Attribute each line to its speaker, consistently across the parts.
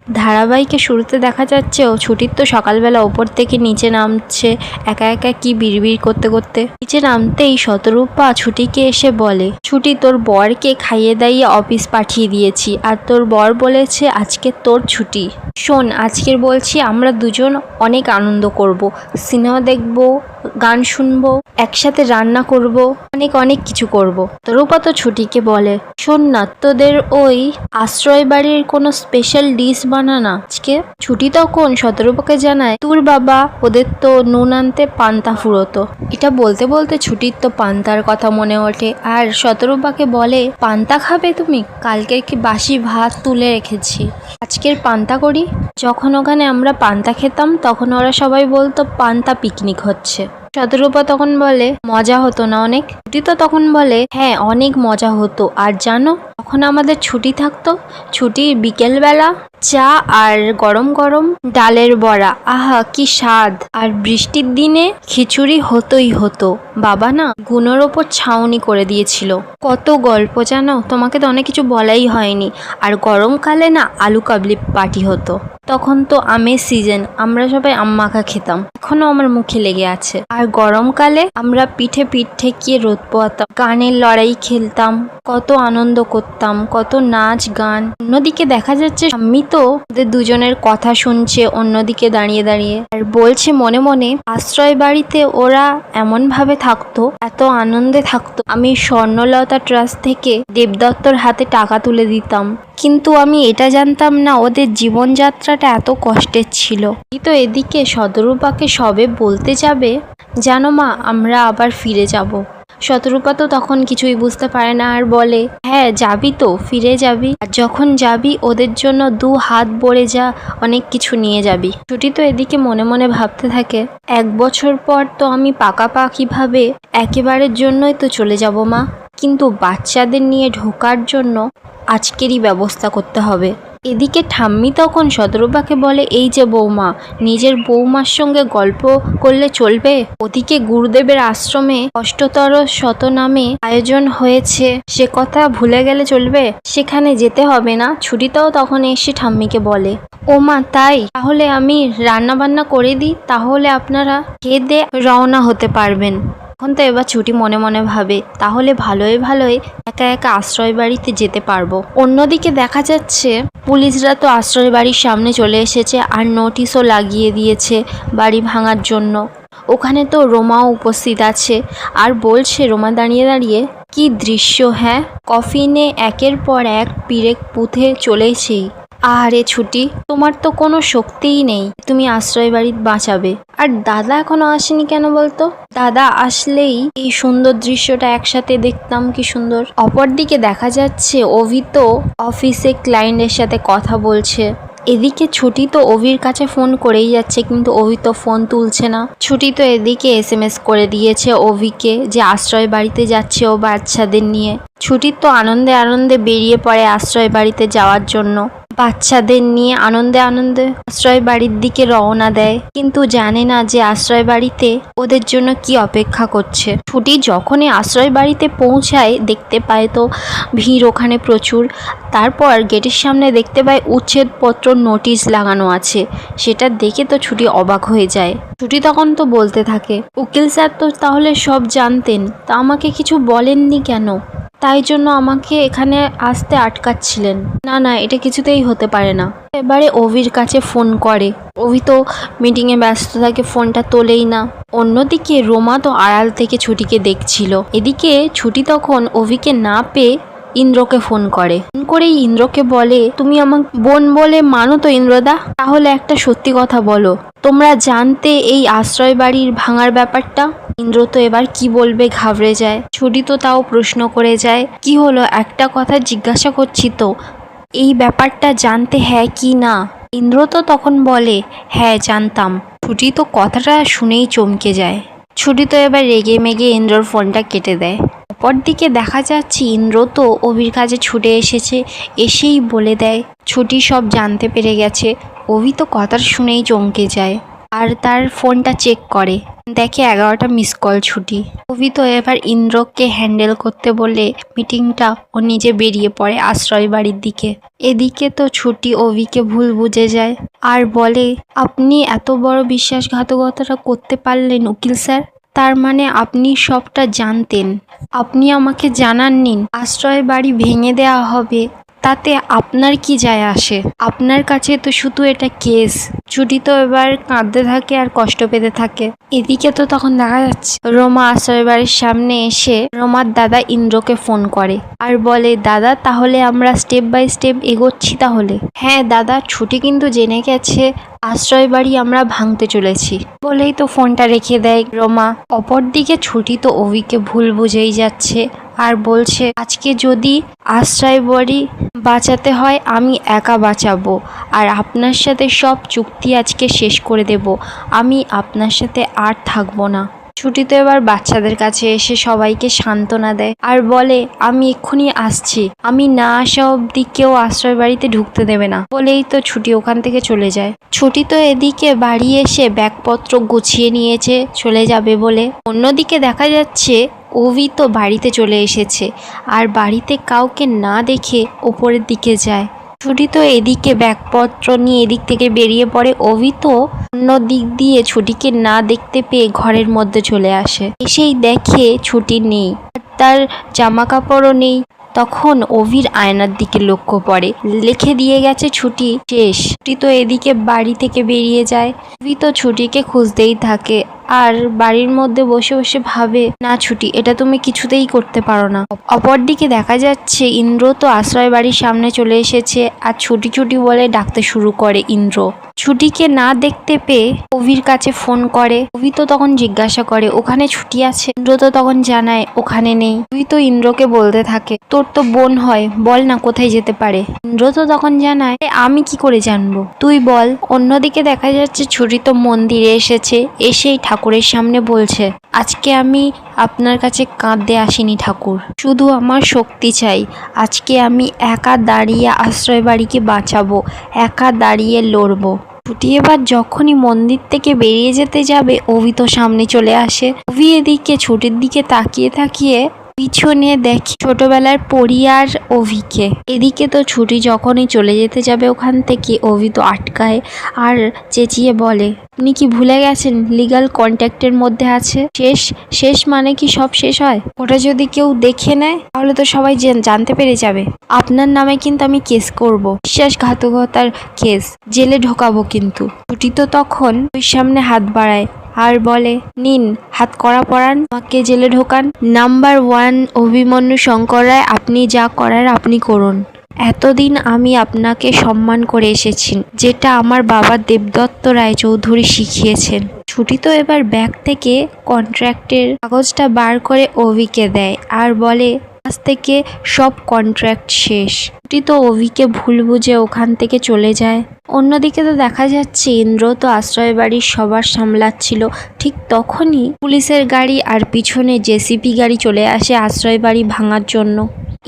Speaker 1: ধারাবাহিকে শুরুতে দেখা যাচ্ছে ছুটির তো সকালবেলা ওপর থেকে নিচে নামছে একা একা কি বিড়বিড় করতে করতে। নিচে নামতেই শতরূপা ছুটিকে এসে বলে, ছুটি তোর বরকে খাইয়ে দাইয়ে অফিস পাঠিয়ে দিয়েছি, আর তোর বর বলেছে আজকে তোর ছুটি। শোন, আজকের বলছি আমরা দুজন অনেক আনন্দ করব, সিনেমা দেখব, গান শুনবো, একসাথে রান্না করব, অনেক অনেক কিছু করব। শতরূপা তো ছুটিকে বলে, শোন না, তোদের ওই আশ্রয় বাড়ির কোনো স্পেশাল ডিশ বানানা আজকে। ছুটি তখন শতরূপাকে জানায়, তোর বাবা ওদের তো নুন আনতে পান্তা ফুরোতো। এটা বলতে বলতে ছুটির তো পান্তার কথা মনে ওঠে, আর শতরূপাকে বলে, পান্তা খাবে তুমি? কালকের কি বাসি ভাত তুলে রেখেছি, আজকের পান্তা করি। যখন ওখানে আমরা পান্তা খেতাম তখন ওরা সবাই বলতো পান্তা পিকনিক হচ্ছে। শতরূপা তখন বলে, মজা হতো না অনেক? ছুটি তো তখন বলে, হ্যাঁ অনেক মজা হতো, আর জানো তখন আমাদের ছুটি থাকতো, ছুটির বিকেলবেলা চা আর গরম গরম ডালের বড়া, আহা কি স্বাদ। আর বৃষ্টির দিনে খিচুড়ি হতোই হতো, বাবা না গুনোর ওপর ছাউনি করে দিয়েছিল। কত গল্প জানো, তোমাকে তো অনেক কিছু বলাই হয়নি। আর গরমকালে না আলু কাবলি পার্টি হতো, তখন তো আমের সিজন, আমরা সবাই আম মাখা খেতাম, এখনো আমার মুখে লেগে আছে। আর গরমকালে আমরা পিঠে পিঠ ঠেকিয়ে রোদ পোয়াতাম, গানের লড়াই খেলতাম, কত আনন্দ করতাম, কত নাচ গান। অন্যদিকে দেখা যাচ্ছে আমি তো ওদের দুজনের কথা শুনছে অন্যদিকে দাঁড়িয়ে দাঁড়িয়ে, আর বলছে মনে মনে, আশ্রয় বাড়িতে ওরা এমন ভাবে থাকতো, এত আনন্দে থাকতো, আমি স্বর্ণলতা ট্রাস্ট থেকে দেবদত্তর হাতে টাকা তুলে দিতাম, কিন্তু আমি এটা জানতাম না ওদের জীবনযাত্রাটা এত কষ্টের ছিল। তো এদিকে শতরূপাকে সবে বলতে যাবে, জানো মা আমরা আবার ফিরে যাব। শতরূপা তো তখন কিছুই বুঝতে পারে না, আর বলে, হ্যাঁ যাবি তো, ফিরে যাবি, আর যখন যাবি ওদের জন্য 2 হাত ভরে যা, অনেক কিছু নিয়ে যাবি। ছুটি তো এদিকে মনে মনে ভাবতে থাকে, 1 বছর পর তো আমি পাকাপাকিভাবে একেবারের জন্যই তো চলে যাব মা, কিন্তু বাচ্চাদের নিয়ে ঢোকার জন্য আজকেরই ব্যবস্থা করতে হবে। এদিকে ঠাম্মি তখন শতরূপাকে বলে, এই যে বৌমা, নিজের বৌমার সঙ্গে গল্প করলে চলবে? ওদিকে গুরুদেবের আশ্রমে অষ্টতর শতনামে আয়োজন হয়েছে, সে কথা ভুলে গেলে চলবে? সেখানে যেতে হবে না? ছুটিটাও তখন এসে ঠাম্মিকে বলে, ও মা তাই? তাহলে আমি রান্না বান্না করে দিই, তাহলে আপনারা খেয়ে দিয়ে রওনা হতে পারবেন। এখন তো এবার ছুটি মনে মনে ভাবে, তাহলে ভালোই ভালোই একা একা আশ্রয় বাড়িতে যেতে পারবো। অন্যদিকে দেখা যাচ্ছে পুলিশরা তো আশ্রয় বাড়ির সামনে চলে এসেছে, আর নোটিশও লাগিয়ে দিয়েছে বাড়ি ভাঙার জন্য। ওখানে তো রোমাও উপস্থিত আছে, আর বলছে রোমা দাঁড়িয়ে দাঁড়িয়ে, কি দৃশ্য, হ্যাঁ, কফিনে একের পর এক পিরেক পুঁতে চলেছেই। আরে ছুটি, তোমার তো কোনো শক্তিই নেই, তুমি আশ্রয় বাড়ি বাঁচাবে। আর দাদা এখনো আসেনি কেন বলতো? দাদা আসলেই এই সুন্দর দৃশ্যটা একসাথে দেখতাম, কি সুন্দর। অপরদিকে দেখা যাচ্ছে অভি তো অফিসে ক্লায়েন্টের সাথে কথা বলছে। এদিকে ছুটি তো অভির কাছে ফোন করেই যাচ্ছে, কিন্তু অভি তো ফোন তুলছে না। ছুটি তো এদিকে SMS করে দিয়েছে অভিকে যে আশ্রয় বাড়িতে যাচ্ছে ও বাচ্চাদের নিয়ে। ছুটির তো আনন্দে আনন্দে বেরিয়ে পড়ে আশ্রয় বাড়িতে যাওয়ার জন্য, বাচ্চাদের নিয়ে আনন্দে আনন্দে আশ্রয় বাড়ির দিকে রওনা দেয়, কিন্তু জানে না যে আশ্রয় বাড়িতে ওদের জন্য কি অপেক্ষা করছে। ছুটি যখনই আশ্রয় বাড়িতে পৌঁছায় দেখতে পায় তো ভিড় ওখানে প্রচুর। তারপর গেটের সামনে দেখতে পায় উচ্ছেদপত্র নোটিশ লাগানো আছে, সেটা দেখে তো ছুটি অবাক হয়ে যায়। ছুটি তখন তো বলতে থাকে, উকিল স্যার তো তাহলে সব জানতেন, তা আমাকে কিছু বলেননি কেন? তাই জন্য আমাকে এখানে আসতে আটকাচ্ছিলেন? না না, এটা কিছুতেই হতে পারে না। এবারে অভির কাছে ফোন করে, অভি তো মিটিংয়ে ব্যস্ত থাকে, ফোনটা তোলেই না। অন্যদিকে রোমা তো আড়াল থেকে ছুটিকে দেখছিল। এদিকে ছুটি তখন অভিকে না পেয়ে ইন্দ্রকে ফোন করেই ইন্দ্রকে বলে, তুমি আমাকে বোন বলে মানো তো ইন্দ্রদা? তাহলে একটা সত্যি কথা বলো, তোমরা জানতে এই আশ্রয় বাড়ির ভাঙার ব্যাপারটা? ইন্দ্র তো এবার কি বলবে ঘাবড়ে যায়। ছুটি তো তাও প্রশ্ন করে যায়, কি হলো, একটা কথা জিজ্ঞাসা করছি তো, এই ব্যাপারটা জানতে হ্যাঁ কি না? ইন্দ্র তো তখন বলে, হ্যাঁ জানতাম। ছুটি তো কথাটা শুনেই চমকে যায়। ছুটি তো এবার রেগে মেগে ইন্দ্রর ফোনটা কেটে দেয়। অপরদিকে দেখা যাচ্ছে ইন্দ্র তো অভির কাছে ছুটে এসেছে, এসেই বলে দেয় ছুটি সব জানতে পেরে গেছে। অভি তো কথা শুনেই চমকে যায়। আর তার ফোনটা চেক করে, দেখে 11টা মিস কল ছুটি। অভি তো এবার ইন্দ্রকে হ্যান্ডেল করতে বলে মিটিংটা ও নিজে বেরিয়ে পড়ে আশ্রয় বাড়ির দিকে। এদিকে তো ছুটি অভিকে ভুল বুঝে যায় আর বলে, আপনি এত বড় বিশ্বাসঘাতকতাটা করতে পারলেন উকিল স্যার? তার মানে আপনি সবটা জানতেন। আপনি আমাকে জানাননি আশ্রয় বাড়ি ভেঙে দেওয়া হবে, তাতে আপনার কি যায় আসে? আপনার কাছে তো শুধু এটা কেস। ছুটি তো এবার কাঁদতে থাকে আর কষ্ট পেতে থাকে। এদিকে তো তখন দেখা যাচ্ছে রোমা আশ্রয় বাড়ির সামনে এসে রোমার দাদা ইন্দ্রকে ফোন করে আর বলে, দাদা তাহলে আমরা স্টেপ বাই স্টেপ এগোচ্ছি তাহলে? হ্যাঁ দাদা, ছুটি কিন্তু জেনে গেছে আশ্রয় বাড়ি আমরা ভাঙতে চলেছি বলেই তো ফোনটা রেখে দেয় রোমা। অপরদিকে ছুটি তো অভিকে ভুল বুঝেই যাচ্ছে আর বলছে, আজকে যদি আশ্রয় বাড়ি বাঁচাতে হয় আমি একা বাঁচাবো, আর আপনার সাথে সব চুক্তি আজকে শেষ করে দেব। আমি আপনার সাথে আর থাকবো না। ছুটি তো এবার বাচ্চাদের কাছে এসে সবাইকে সান্ত্বনা দেয় আর বলে, আমি এক্ষুনি আসছি, আমি না আসা অবধি কেউ আশ্রয় বাড়িতে ঢুকতে দেবে না বলেই তো ছুটি ওখান থেকে চলে যায়। ছুটি তো এদিকে বাড়ি এসে ব্যাগপত্র গুছিয়ে নিয়েছে চলে যাবে বলে। অন্যদিকে দেখা যাচ্ছে অভি তো বাড়িতে চলে এসেছে আর বাড়িতে কাউকে না দেখে ওপরের দিকে যায়। ছুটি তো এদিকে ব্যাগপত্র নিয়ে এদিক থেকে বেরিয়ে পড়ে। অভি তো অন্য দিক দিয়ে ছুটিকে না দেখতে পেয়ে ঘরের মধ্যে চলে আসে। এসেই দেখে ছুটি নেই, তার জামা কাপড়ও নেই। তখন অভির আয়নার দিকে লক্ষ্য পড়ে, লিখে দিয়ে গেছে ছুটি শেষ। ছুটি তো এদিকে বাড়ি থেকে বেরিয়ে যায়। অভি তো ছুটিকে খুঁজতেই থাকে আর বাড়ির মধ্যে বসে বসে ভাবে, না ছুটি, এটা তুমি কিছুতেই করতে পারো না। অপরদিকে দেখা যাচ্ছে ইন্দ্র তো আশ্রয় বাড়ির সামনে চলে এসেছে আর ছুটি ছুটি বলে ডাকতে শুরু করে ইন্দ্র। ছুটিকে না দেখতে পেয়ে অভির কাছে ফোন করে। অভি তো তখন জিজ্ঞাসা করে, ওখানে ছুটি আছে? ইন্দ্র তো তখন জানায় ওখানে নেই। অভি তো ইন্দ্রকে বলতে থাকে, তোর তো বোন হয়, বল না কোথায় যেতে পারে? ইন্দ্র তো তখন জানায়, আমি কি করে জানবো, তুই বল। অন্যদিকে দেখা যাচ্ছে ছুটি তো মন্দিরে এসেছে, এসেই ঠাকুরের সামনে বলছে, আজকে আমি আপনার কাছে কাঁদতে আসিনি ঠাকুর, শুধু আমার শক্তি চাই। আজকে আমি একা দাঁড়িয়ে আশ্রয় বাড়িকে বাঁচাবো, একা দাঁড়িয়ে লড়বো। ছুটি এবার যখনই মন্দির থেকে বেরিয়ে যেতে যাবে অভি তো সামনে চলে আসে। অভি এদিকে ছুটির দিকে তাকিয়ে তাকিয়ে পিছনে দেখে ছোটবেলার পরি আর অভিকে। এদিকে তো ছুটি যখনই চলে যেতে যাবে ওখান থেকে অভি তো আটকায় আর চেঁচিয়ে বলে, আপনি কি ভুলে গেছেন লিগ্যাল কন্ট্যাক্টের মধ্যে আছে? শেষ মানে কি সব শেষ হয়? ওটা যদি কেউ দেখে নেয় তাহলে তো সবাই জানতে পেরে যাবে। আপনার নামে কিন্তু আমি কেস করব, বিশ্বাসঘাতকতার কেস, জেলে ঢোকাবো কিন্তু। ছুটি তো তখন ওই সামনে হাত বাড়ায় আর বলে, নিন হাত করা পরান, আমাকে জেলে ঢোকান। নাম্বার 1 অভিমন্যু শঙ্কর রায়, আপনি যা করার আপনি করুন। এতদিন আমি আপনাকে সম্মান করে এসেছি, যেটা আমার বাবা দেবদত্ত রায়চৌধুরী শিখিয়েছেন। ছুটি তো এবার ব্যাগ থেকে কন্ট্রাক্টের কাগজটা বার করে অভিকে দেয় আর বলে, আজ থেকে সব কন্ট্রাক্ট শেষ। ছুটি তো অভিকে ভুল বুঝে ওখান থেকে চলে যায়। অন্যদিকে তো দেখা যাচ্ছে ইন্দ্র তো আশ্রয় বাড়ির সবার সামলাচ্ছিল, ঠিক তখনই পুলিশের গাড়ি আর পিছনে জেসিপি গাড়ি চলে আসে আশ্রয় বাড়ি ভাঙার জন্য।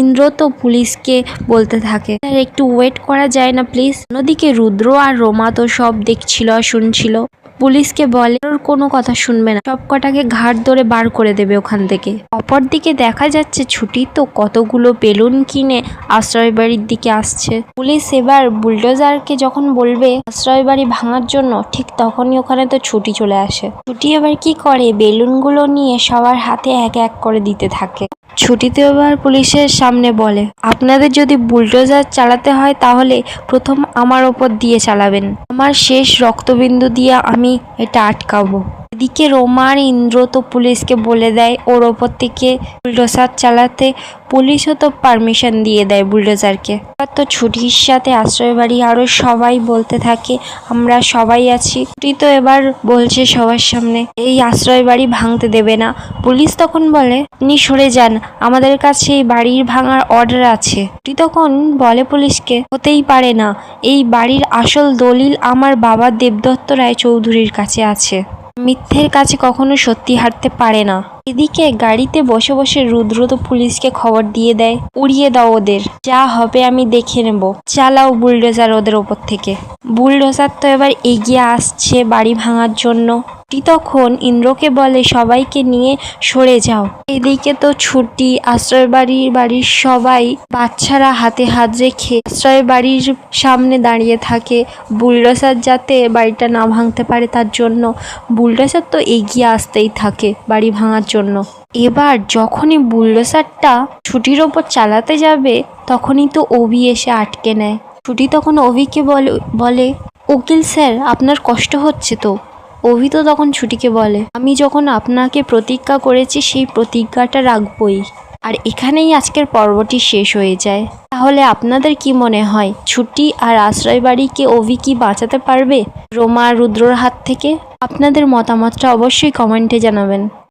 Speaker 1: ইন্দ্র তো পুলিশকে বলতে থাকে, স্যার একটু ওয়েট করা যায় না প্লিজ। অন্যদিকে রুদ্র আর রোমা তো সব দেখছিল আর শুনছিল। পুলিশকে বলে, ওর কোনো কথা শুনবে না, সব কটাকে ঘাট ধরে বার করে দেবে ওখান থেকে। অপরদিকে দেখা যাচ্ছে ছুটি তো কতগুলো বেলুন কিনে আশ্রয় বাড়ির দিকে আসছে। পুলিশ এবার বুলডোজারকে যখন বলবে আশ্রয় বাড়ি ভাঙার জন্য, ঠিক তখনই ওখানে তো ছুটি চলে আসে। ছুটি এবার কি করে, বেলুনগুলো নিয়ে সবার হাতে এক এক করে দিতে থাকে। ছুটিতে এবার পুলিশের সামনে বলে, আপনাদের যদি বুলডোজার চালাতে হয় তাহলে প্রথম আমার ওপর দিয়ে চালাবেন, আমার শেষ রক্তবিন্দু দিয়ে আমি এটা আটকাবো। এদিকে রোমা আর ইন্দ্র তো পুলিশকে বলে দেয় ওর ওপর থেকে বুলডোজার চালাতে। পুলিশও তো পারমিশন দিয়ে দেয় বুলডোজারকে। তো ছুটির সাথে আশ্রয় বাড়ি আরো সবাই বলতে থাকে, আমরা সবাই আছি। ছুটি তো এবার বলছে সবার সামনে, এই আশ্রয় বাড়ি ভাঙতে দেবে না। পুলিশ তখন বলে, আপনি সরে যান, আমাদের কাছে এই বাড়ির ভাঙার অর্ডার আছে। ছুটি তখন বলে পুলিশকে, হতেই পারে না, এই বাড়ির আসল দলিল আমার বাবা দেবদত্ত রায়চৌধুরীর কাছে আছে, মিথ্যের কাছে কখনো সত্যি হারতে পারে না। এদিকে গাড়িতে বসে বসে রুদ্র তো পুলিশকে খবর দিয়ে দেয়, উড়িয়ে দাও ওদের, যা হবে আমি দেখে নেব, চালাও বুলডোজার ওদের ওপর থেকে। বুলডোজার তো এবার এগিয়ে আসছে বাড়ি ভাঙার জন্য। তখন ইন্দ্রকে বলে সবাইকে নিয়ে সরে যাও। এদিকে তো ছুটি আশ্রয় বাড়ির সবাই বাচ্চারা হাতে হাত রেখে আশ্রয় বাড়ির সামনে দাঁড়িয়ে থাকে, বুলডোজার যাতে বাড়িটা না ভাঙতে পারে তার জন্য। বুলডোজার তো এগিয়ে আসতেই থাকে বাড়ি ভাঙার জন্য। এবার যখনই বুলডোজারটা ছুটির ওপর চালাতে যাবে তখনই তো অভি এসে আটকে নেয়। ছুটি তখন অভিকে বলে উকিল স্যার আপনার কষ্ট হচ্ছে তো? অভি তো তখন ছুটিকে বলে আমি যখন আপনাকে প্রতিজ্ঞা করেছি সেই প্রতিজ্ঞাটা রাখবই। আর এখানেই আজকের পর্বটি শেষ হয়ে যায়। তাহলে আপনাদের কি মনে হয় ছুটি আর আশ্রয় বাড়িকে অভি কি বাঁচাতে পারবে রোমা আর রুদ্রর হাত থেকে? আপনাদের মতামতটা অবশ্যই কমেন্টে জানাবেন।